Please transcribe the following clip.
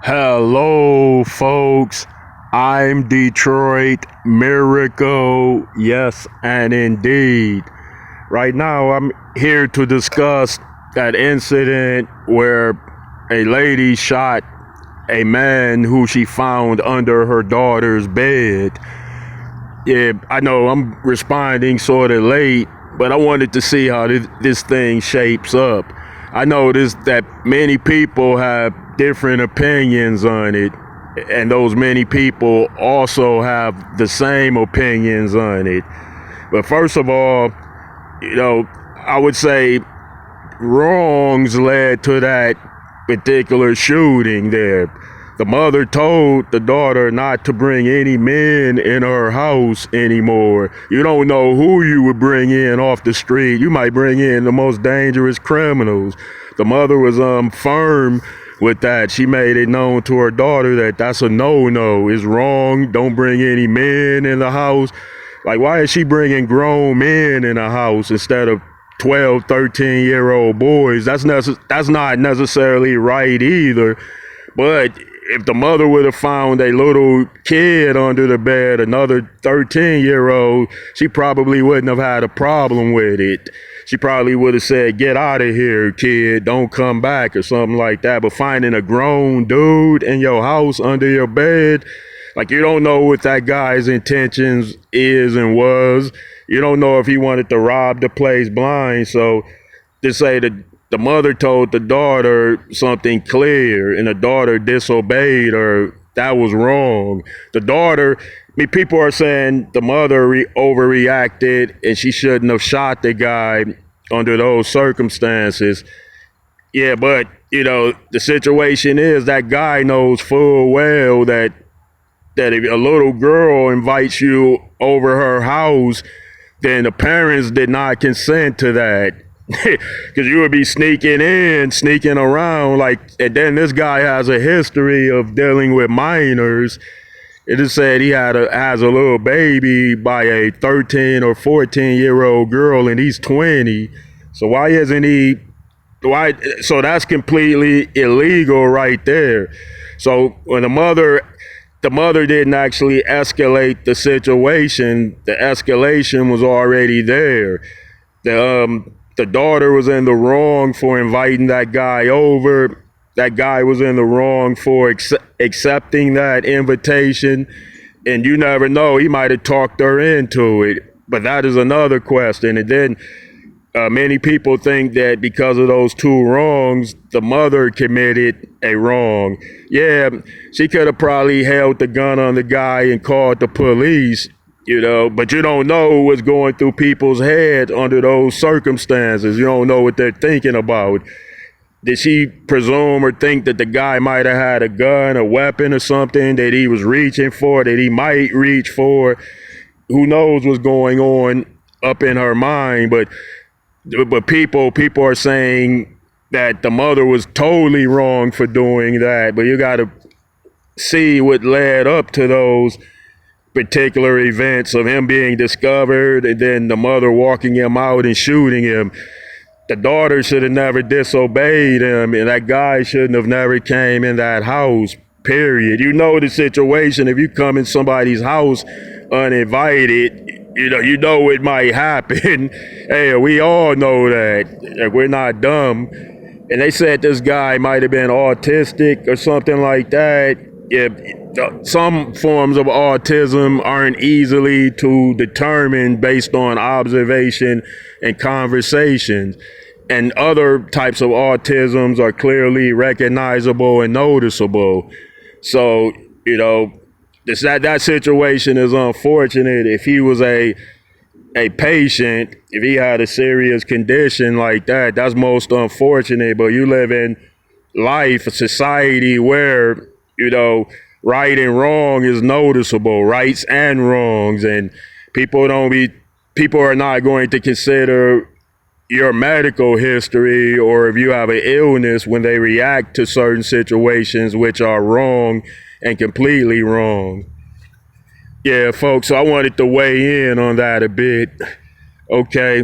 Hello, folks. I'm Detroit Miracle. Yes, and indeed. Right now, I'm here to discuss that incident where a lady shot a man who she found under her daughter's bed. Yeah, I know I'm responding sort of late, but I wanted to see how this thing shapes up. I noticed that many people have different opinions on it, and those many people also have the same opinions on it. But first of all, I would say wrongs led to that particular shooting there. The mother told the daughter not to bring any men in her house anymore. You don't know who you would bring in off the street. You might bring in the most dangerous criminals. The mother was firm with that. She made it known to her daughter that that's a no-no. It's wrong. Don't bring any men in the house. Like, why is she bringing grown men in the house instead of 12, 13-year-old boys? That's not necessarily right either. But if the mother would have found a little kid under the bed, another 13-year-old, she probably wouldn't have had a problem with it. She probably would have said, "Get out of here, kid. Don't come back," or something like that. But finding a grown dude in your house under your bed, like, you don't know what that guy's intentions is and was. You don't know if he wanted to rob the place blind. So to say that the mother told the daughter something clear and the daughter disobeyed her, that was wrong. The daughter, people are saying the mother overreacted and she shouldn't have shot the guy under those circumstances. Yeah, but, the situation is that guy knows full well that if a little girl invites you over her house, then the parents did not consent to that. Because you would be sneaking around, and then this guy has a history of dealing with minors. It is said he has a little baby by a 13 or 14-year-old girl, and he's 20. So why isn't he? So that's completely illegal right there. So when the mother didn't actually escalate the situation. The escalation was already there. The daughter was in the wrong for inviting that guy over. That guy was in the wrong for accepting that invitation. And you never know, he might have talked her into it. But that is another question. And then many people think that because of those two wrongs, the mother committed a wrong. Yeah, she could have probably held the gun on the guy and called the police, but you don't know what's going through people's heads under those circumstances. You don't know what they're thinking about. Did she presume or think that the guy might have had a gun, a weapon or something that he was reaching for, that he might reach for? Who knows what's going on up in her mind, but people are saying that the mother was totally wrong for doing that. But you got to see what led up to those particular events of him being discovered and then the mother walking him out and shooting him. The daughter should have never disobeyed him, and that guy shouldn't have never came in that house, period. You know the situation. If you come in somebody's house uninvited, you know it might happen. Hey, we all know that. We're not dumb. And they said this guy might have been autistic or something like that. Some forms of autism aren't easily to determine based on observation and conversations. And other types of autisms are clearly recognizable and noticeable. So, that situation is unfortunate. If he was a patient, if he had a serious condition like that, that's most unfortunate. But you live in life, a society where, right and wrong is noticeable, rights and wrongs, and people are not going to consider your medical history or if you have an illness when they react to certain situations which are wrong and completely wrong. Yeah, folks, so I wanted to weigh in on that a bit. Okay.